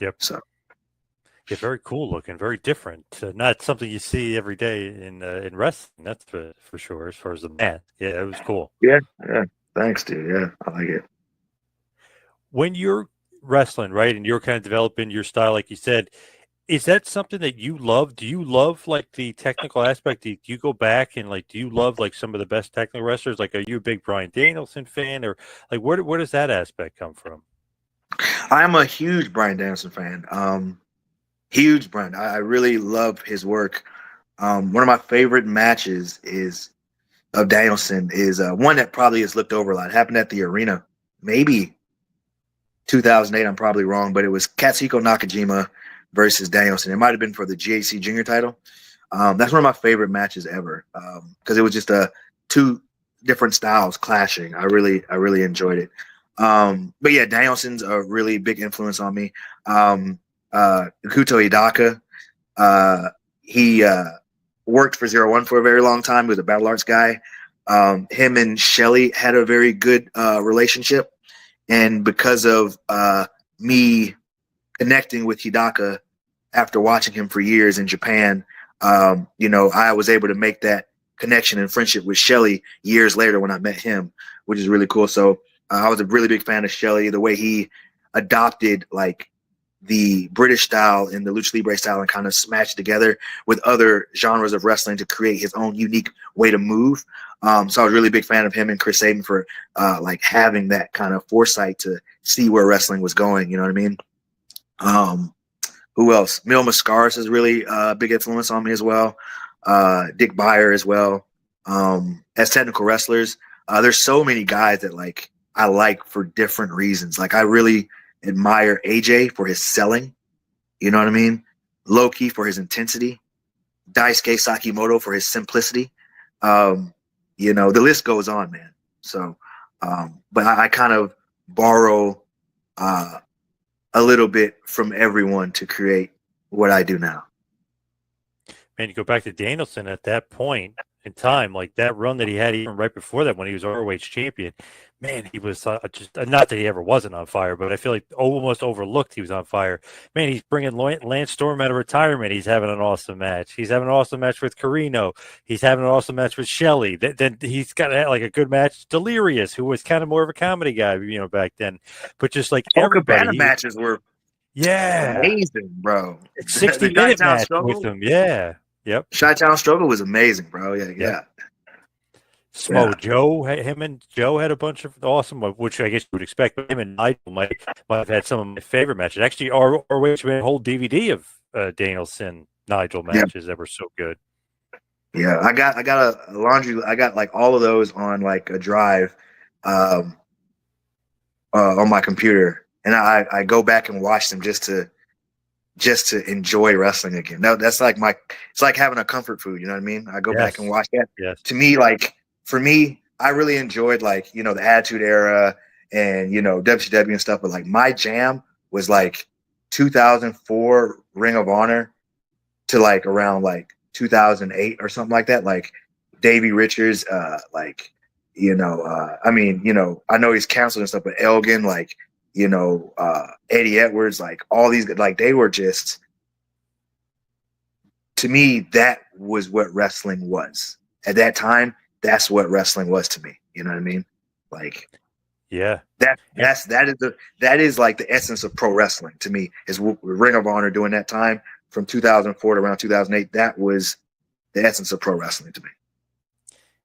Yep. So yeah, very cool looking, very different. Not something you see every day in wrestling. That's for sure. As far as the man, yeah, it was cool. Yeah. Thanks, dude. Yeah, I like it. When you're wrestling, right, and you're kind of developing your style, like you said, Is that something that you love? Do you love like the technical aspect? Do you go back and like, do you love like some of the best technical wrestlers? Like, are you a big Bryan Danielson fan, or like where does that aspect come from? I'm a huge Bryan Danielson fan. Huge Bryan. I really love his work. One of my favorite matches is of Danielson is one that probably is looked over a lot. It happened at the arena, maybe 2008. I'm probably wrong, but it was Katsuhiko Nakajima versus Danielson. It might have been for the GAC Junior title. That's one of my favorite matches ever because it was just two different styles clashing. I really enjoyed it. But yeah, Danielson's a really big influence on me. Ikuto Hidaka, he worked for Zero One for a very long time. He was a battle arts guy. Him and Shelly had a very good relationship. And because of me connecting with Hidaka after watching him for years in Japan, I was able to make that connection and friendship with Shelly years later when I met him, which is really cool. So I was a really big fan of Shelly, the way he adopted like the British style and the Lucha Libre style and kind of smashed together with other genres of wrestling to create his own unique way to move. So I was a really big fan of him and Chris Sabin for like having that kind of foresight to see where wrestling was going. You know what I mean? Who else? Mil Mascaras is really a big influence on me as well. Dick Beyer as well. As technical wrestlers, there's so many guys that like I like for different reasons. Like I really admire AJ for his selling. You know what I mean? Loki for his intensity. Daisuke Sakimoto for his simplicity. The list goes on, man. So, but I kind of borrow a little bit from everyone to create what I do now. Man, you go back to Danielson at that point in time, like that run that he had even right before that when he was ROH champion. Man, he was just not that he ever wasn't on fire, but I feel like almost overlooked he was on fire. Man, he's bringing Lance Storm out of retirement. He's having an awesome match. He's having an awesome match with Carino. He's having an awesome match with Shelley. Then he's got like a good match. Delirious, who was kind of more of a comedy guy, back then. But just like everybody, matches were amazing, bro. It's 60-minute match struggle with him. Yeah. Yep. Chi-Town Struggle was amazing, bro. Yeah. Smo Joe, him and Joe had a bunch of awesome, which I guess you would expect. But him and Nigel might have had some of my favorite matches. Actually, our whole DVD of Danielson Nigel matches that were so good. Yeah, I got a laundry. I got like all of those on like a drive, on my computer, and I go back and watch them just to enjoy wrestling again. No, that's like it's like having a comfort food. You know what I mean? I go back and watch that. Yes. To me, like for me, I really enjoyed like, the Attitude Era and, WCW and stuff. But like my jam was like 2004 Ring of Honor to like around like 2008 or something like that. Like Davey Richards, I know he's canceled and stuff, but Elgin, like, Eddie Edwards, like all these, like they were just, to me, that was what wrestling was at that time. That's what wrestling was to me. You know what I mean? Like, yeah, that is like the essence of pro wrestling to me is Ring of Honor during that time from 2004 to around 2008. That was the essence of pro wrestling to me.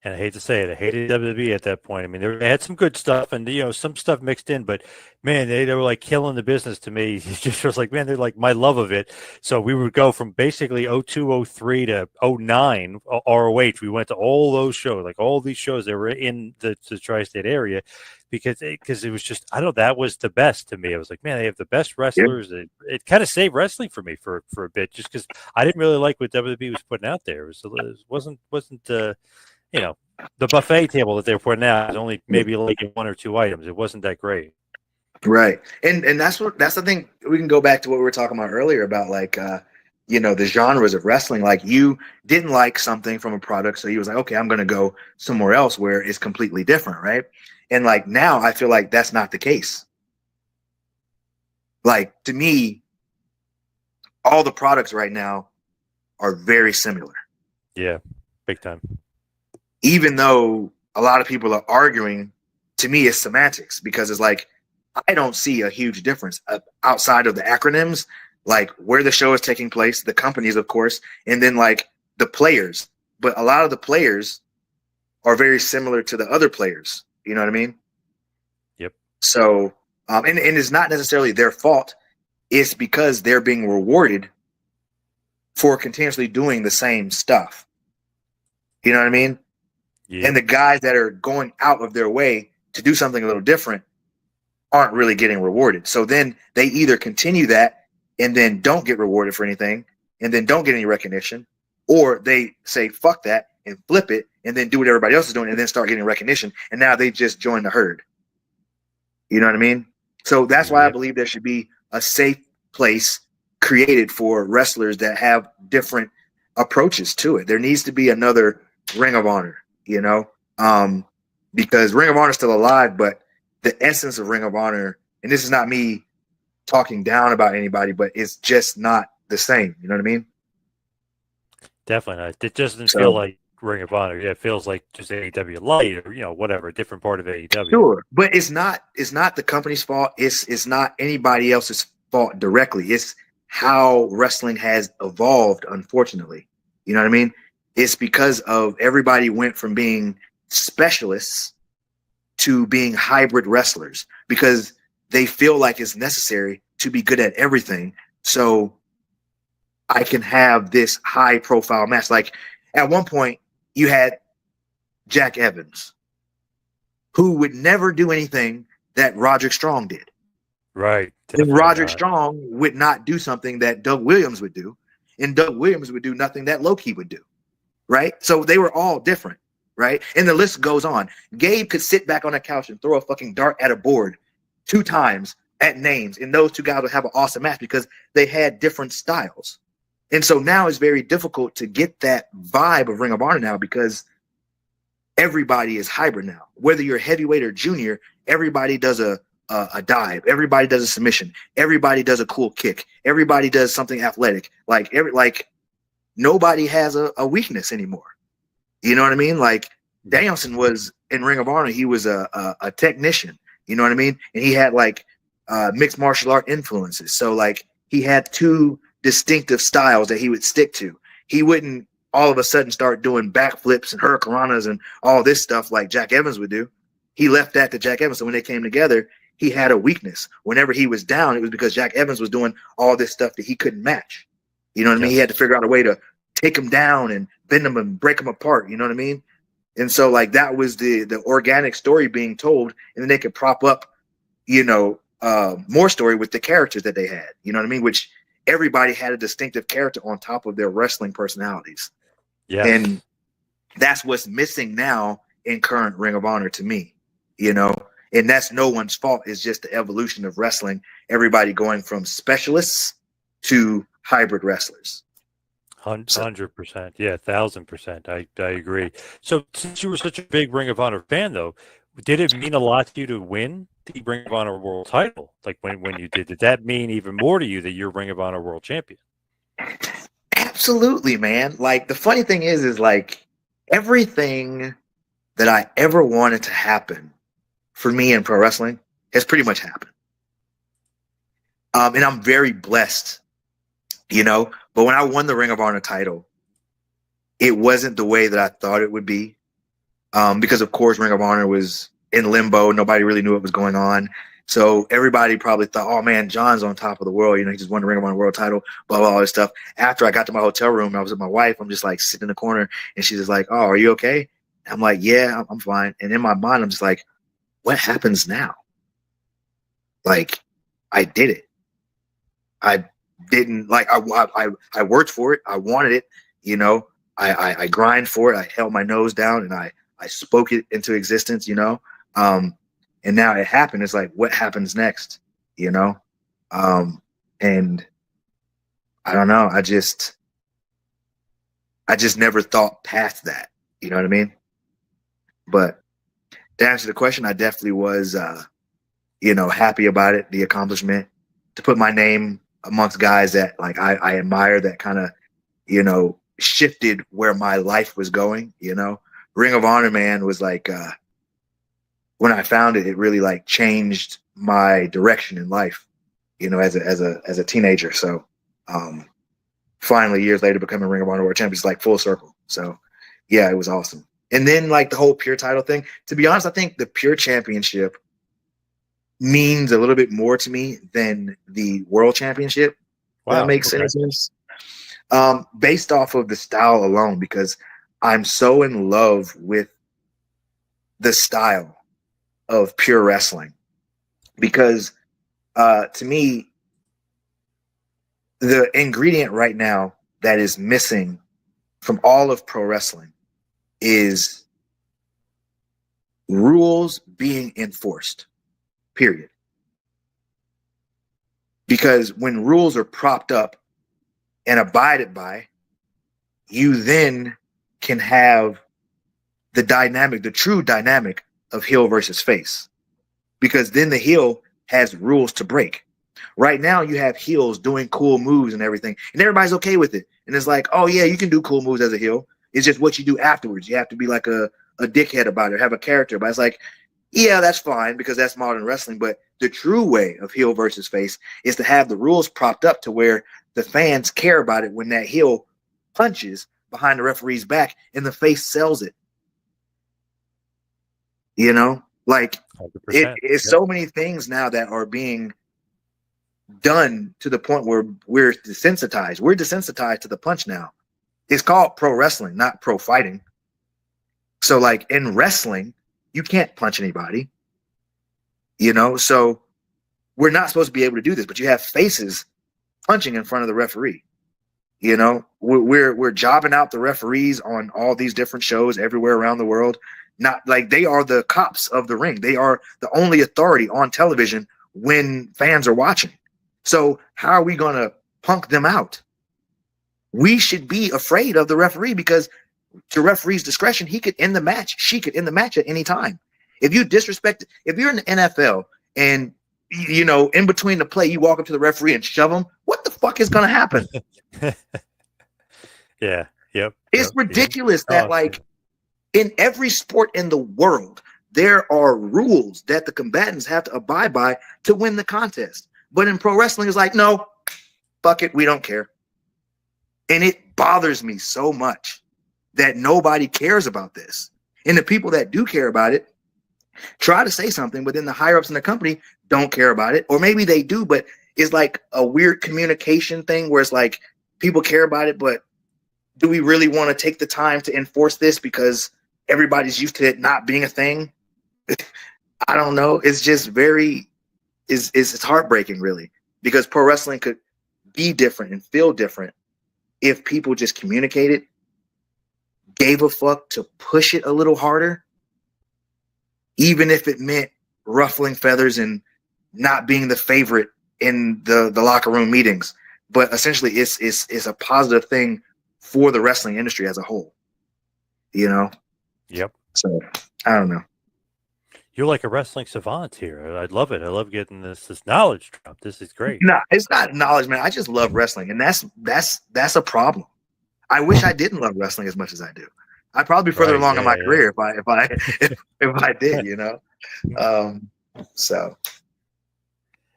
And I hate to say it, I hated WWE at that point. I mean, they had some good stuff and, some stuff mixed in, but man, they were like killing the business to me. It just was like, man, they're like my love of it. So we would go from basically 02, 03 to 09 ROH. We went to all those shows, like all these shows that were in the tri-state area because it was just, I don't know, that was the best to me. I was like, man, they have the best wrestlers. Yeah. It kind of saved wrestling for me for a bit just because I didn't really like what WWE was putting out there. It wasn't the buffet table that they were putting out is only maybe like one or two items. It wasn't that great. Right. And that's the thing. We can go back to what we were talking about earlier about like, the genres of wrestling. Like you didn't like something from a product. So you was like, okay, I'm going to go somewhere else where it's completely different. Right. And like now I feel like that's not the case. Like to me, all the products right now are very similar. Yeah. Big time. Even though a lot of people are arguing, to me, it's semantics because it's like, I don't see a huge difference outside of the acronyms. like where the show is taking place, the companies, of course, and then like the players. But a lot of the players are very similar to the other players. You know what I mean? Yep. So, and it's not necessarily their fault. It's because they're being rewarded for continuously doing the same stuff. You know what I mean? Yep. And the guys that are going out of their way to do something a little different aren't really getting rewarded. So then they either continue that and then don't get rewarded for anything and then don't get any recognition, or they say, fuck that and flip it and then do what everybody else is doing and then start getting recognition. And now they just join the herd. You know what I mean? So that's why I believe there should be a safe place created for wrestlers that have different approaches to it. There needs to be another Ring of Honor, you know, because Ring of Honor is still alive, but the essence of Ring of Honor, and this is not me talking down about anybody, but it's just not the same. You know what I mean? Definitely not. It doesn't feel like Ring of Honor. Yeah, it feels like just AEW Light or, you know, whatever, a different part of AEW. Sure, but it's not the company's fault. It's not anybody else's fault directly. It's how wrestling has evolved, unfortunately. You know what I mean? It's because of everybody went from being specialists to being hybrid wrestlers because they feel like it's necessary to be good at everything. So I can have this high profile match. Like at one point you had Jack Evans, who would never do anything that Roderick Strong did. Right. And Roderick Strong would not do something that Doug Williams would do. And Doug Williams would do nothing that Loki would do. Right? So they were all different. Right? And the list goes on. Gabe could sit back on a couch and throw a fucking dart at a board 2 times at names. And those 2 guys would have an awesome match because they had different styles. And so now it's very difficult to get that vibe of Ring of Honor now because everybody is hybrid now. Whether you're heavyweight or junior, everybody does a dive. Everybody does a submission. Everybody does a cool kick. Everybody does something athletic. Like nobody has a weakness anymore. You know what I mean? Like Danielson was in Ring of Honor. He was a technician. You know what I mean? And he had like mixed martial art influences. So like he had 2 distinctive styles that he would stick to. He wouldn't all of a sudden start doing backflips and hurricanranas and all this stuff like Jack Evans would do. He left that to Jack Evans. So when they came together, he had a weakness. Whenever he was down, it was because Jack Evans was doing all this stuff that he couldn't match. You know what I mean? He had to figure out a way to take him down and bend him and break him apart. You know what I mean? And so like that was the organic story being told, and then they could prop up, you know, more story with the characters that they had. You know what I mean? Which everybody had a distinctive character on top of their wrestling personalities. Yeah. And that's what's missing now in current Ring of Honor to me, you know, and that's no one's fault. It's just the evolution of wrestling. Everybody going from specialists to hybrid wrestlers. 100%. Yeah, 1,000%. I agree. So since you were such a big Ring of Honor fan, though, did it mean a lot to you to win the Ring of Honor World title? Like when you did that mean even more to you that you're Ring of Honor World Champion? Absolutely, man. Like the funny thing is like everything that I ever wanted to happen for me in pro wrestling has pretty much happened. And I'm very blessed, you know, but when I won the Ring of Honor title, it wasn't the way that I thought it would be. Because of course Ring of Honor was in limbo. Nobody really knew what was going on. So everybody probably thought, oh man, John's on top of the world. You know, he just won the Ring of Honor World title, blah, blah, all this stuff. After I got to my hotel room, I was with my wife. I'm just like sitting in the corner and she's just like, oh, are you okay? I'm like, yeah, I'm fine. And in my mind, I'm just like, what happens now? Like, I did it. I didn't like, I worked for it. I wanted it. You know, I grind for it. I held my nose down and I spoke it into existence, you know? And now it happened. It's like, what happens next? You know? And I don't know. I just never thought past that. You know what I mean? But to answer the question, I definitely was, you know, happy about it, the accomplishment, to put my name amongst guys that like I admire, that kind of, you know, shifted where my life was going, you know? Ring of Honor, man, was like, when I found it, it really like changed my direction in life, you know, as a teenager. So Finally, years later, becoming Ring of Honor World Champions, like full circle. So, yeah, it was awesome. And then like the whole Pure title thing. To be honest, I think the Pure Championship means a little bit more to me than the World Championship. Wow, that makes any sense. Based off of the style alone, because I'm so in love with the style of Pure Wrestling. Because to me, the ingredient right now that is missing from all of pro wrestling is rules being enforced, period. Because when rules are propped up and abided by, you then can have the dynamic, the true dynamic of heel versus face. Because then the heel has rules to break. Right now, you have heels doing cool moves and everything, and everybody's okay with it. And it's like, oh, yeah, you can do cool moves as a heel. It's just what you do afterwards. You have to be like a dickhead about it, have a character. But it's like, yeah, that's fine because that's modern wrestling. But the true way of heel versus face is to have the rules propped up to where the fans care about it when that heel punches behind the referee's back and the face sells it. You know, like it's so many things now that are being done to the point where we're desensitized. We're desensitized to the punch now. It's called pro wrestling, not pro fighting. So like in wrestling, you can't punch anybody, you know? So we're not supposed to be able to do this, but you have faces punching in front of the referee. You know, we're jobbing out the referees on all these different shows everywhere around the world. Not like they are the cops of the ring. They are the only authority on television when fans are watching. So how are we going to punk them out? We should be afraid of the referee because to referee's discretion, he could end the match. She could end the match at any time. If you disrespect, if you're in the NFL and, you know, in between the play, you walk up to the referee and shove him, what the fuck is going to happen? Yeah. Yep. It's ridiculous that like in every sport in the world, there are rules that the combatants have to abide by to win the contest. But in pro wrestling, it's like, no, fuck it, we don't care. And it bothers me so much that nobody cares about this. And the people that do care about it try to say something, but then the higher ups in the company don't care about it. Or maybe they do, but it's like a weird communication thing where it's like people care about it, but do we really want to take the time to enforce this because everybody's used to it not being a thing? I don't know. It's just it's heartbreaking, really, because pro wrestling could be different and feel different if people just communicated, gave a fuck to push it a little harder, even if it meant ruffling feathers and not being the favorite in the locker room meetings. But essentially, it's a positive thing for the wrestling industry as a whole, you know? Yep. So I don't know. You're like a wrestling savant here. I love it. I love getting this knowledge drop. This is great. No, it's not knowledge, man. I just love wrestling, and that's a problem. I wish I didn't love wrestling as much as I do. I'd probably be further along in my career if I did, you know. So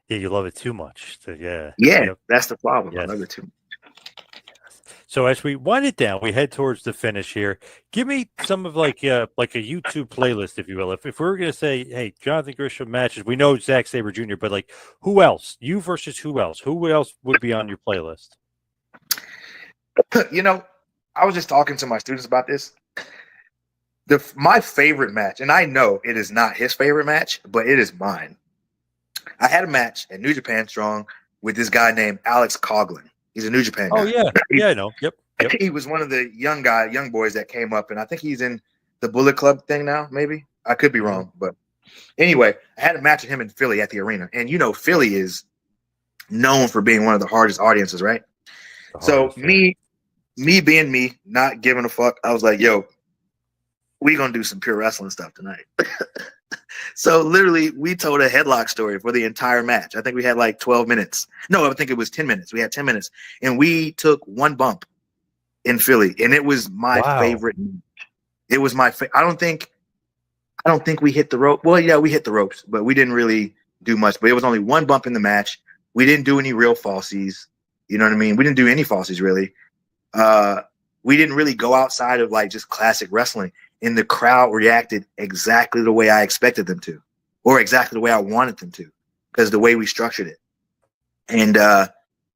yeah, you love it too much. So, yeah, yep. That's the problem. Yes. I love it too much. So as we wind it down, we head towards the finish here. Give me some of like a YouTube playlist, if you will. If we're going to say, hey, Jonathan Gresham matches, we know Zack Sabre Jr., but like who else? You versus who else? Who else would be on your playlist? You know, I was just talking to my students about this. My favorite match, and I know it is not his favorite match, but it is mine. I had a match at New Japan Strong with this guy named Alex Coughlin. He's a New Japan guy. Oh, yeah. Yeah, I know. Yep. He was one of the young boys that came up, and I think he's in the Bullet Club thing now, maybe. I could be wrong. But anyway, I had a match with him in Philly at the arena. And, you know, Philly is known for being one of the hardest audiences, right? Me being me, not giving a fuck, I was like, yo, we going to do some pure wrestling stuff tonight. So literally, we told a headlock story for the entire match. I think we had like 12 minutes. No, I think it was 10 minutes. We had 10 minutes. And we took one bump in Philly. And it was my favorite. It was my favorite. I don't think we hit the rope. Well, yeah, we hit the ropes, but we didn't really do much. But it was only one bump in the match. We didn't do any real falsies. You know what I mean? We didn't do any falsies really. We didn't really go outside of like just classic wrestling, and the crowd reacted exactly the way I expected them to, or exactly the way I wanted them to, because the way we structured it. And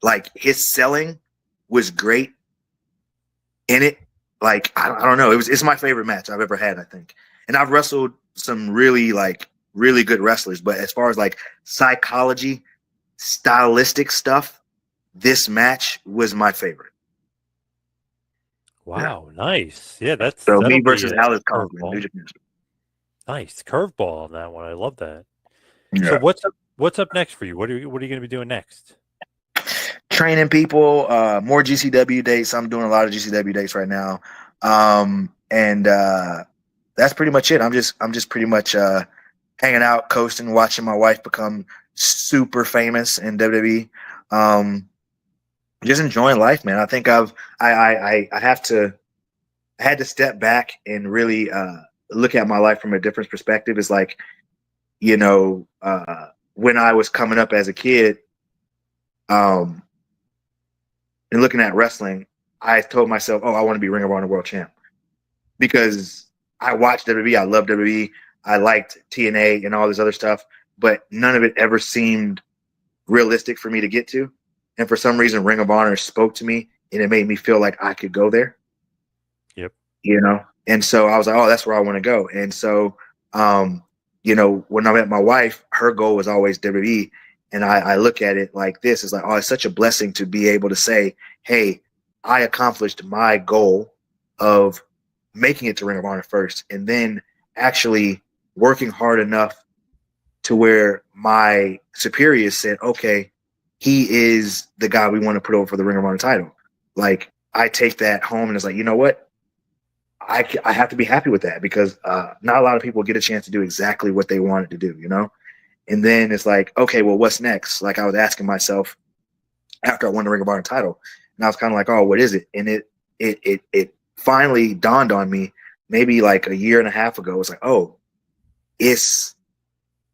like his selling was great in it. Like I don't know, it's my favorite match I've ever had, I think. And I've wrestled some really good wrestlers, but as far as like psychology, stylistic stuff, this match was my favorite. Wow, nice. Yeah, So that'll me be versus a Alice Coughlin, New curveball. Japan. Nice curveball on that one. I love that. So Yeah. what's up next for you? What are you going to be doing next? Training people, more GCW dates. I'm doing a lot of GCW dates right now. And that's pretty much it. I'm just pretty much hanging out, coasting, watching my wife become super famous in WWE. Just enjoying life, man. I think I had to step back and really look at my life from a different perspective. It's like, you know, when I was coming up as a kid, and looking at wrestling, I told myself, "Oh, I want to be Ring of Honor World Champ," because I watched WWE, I loved WWE, I liked TNA and all this other stuff, but none of it ever seemed realistic for me to get to. And for some reason, Ring of Honor spoke to me, and it made me feel like I could go there. Yep. You know, and so I was like, "Oh, that's where I want to go." And so, you know, when I met my wife, her goal was always WWE. And I look at it like this: it's like, oh, it's such a blessing to be able to say, hey, I accomplished my goal of making it to Ring of Honor first, and then actually working hard enough to where my superiors said, okay, he is the guy we want to put over for the Ring of Honor title. Like, I take that home and it's like, you know what? I have to be happy with that, because not a lot of people get a chance to do exactly what they wanted to do, you know? And then it's like, okay, well, what's next? Like, I was asking myself after I won the Ring of Honor title, and I was kind of like, oh, what is it? And it finally dawned on me maybe like a year and a half ago. It's like, oh, it's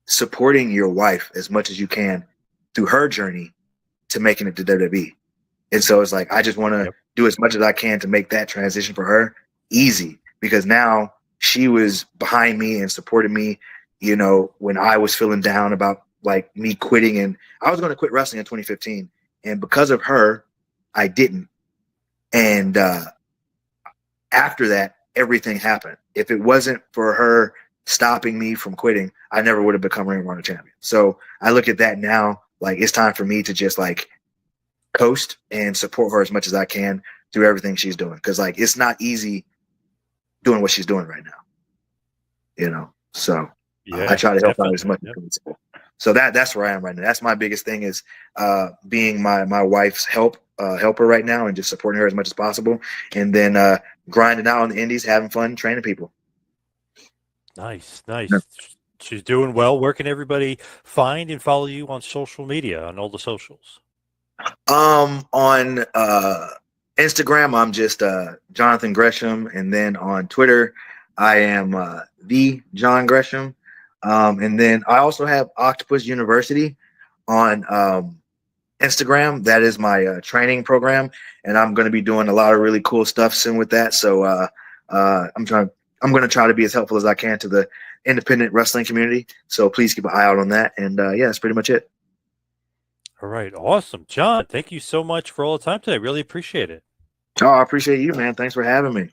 supporting your wife as much as you can through her journey to making it to WWE. And so it's like, I just want to do as much as I can to make that transition for her easy, because now she was behind me and supported me, you know, when I was feeling down about like me quitting. And I was going to quit wrestling in 2015. And because of her, I didn't. And after that, everything happened. If it wasn't for her stopping me from quitting, I never would have become Ring of Honor champion. So I look at that now, like, it's time for me to just like coast and support her as much as I can through everything she's doing. Cause like, it's not easy doing what she's doing right now, you know? So I try to help out as much as possible. So that's where I am right now. That's my biggest thing, is being my wife's helper right now, and just supporting her as much as possible. And then grinding out on the indies, having fun, training people. Nice. Yeah. She's doing well. Where can everybody find and follow you on social media, on all the socials? On Instagram, I'm just Jonathan Gresham, and then on Twitter, I am the John Gresham. And then I also have Octopus University on Instagram. That is my training program, and I'm going to be doing a lot of really cool stuff soon with that. So I'm going to try to be as helpful as I can to the independent wrestling community. So please keep an eye out on that. And yeah, that's pretty much it. All right. Awesome. John, thank you so much for all the time today. Really appreciate it. Oh, I appreciate you, man. Thanks for having me.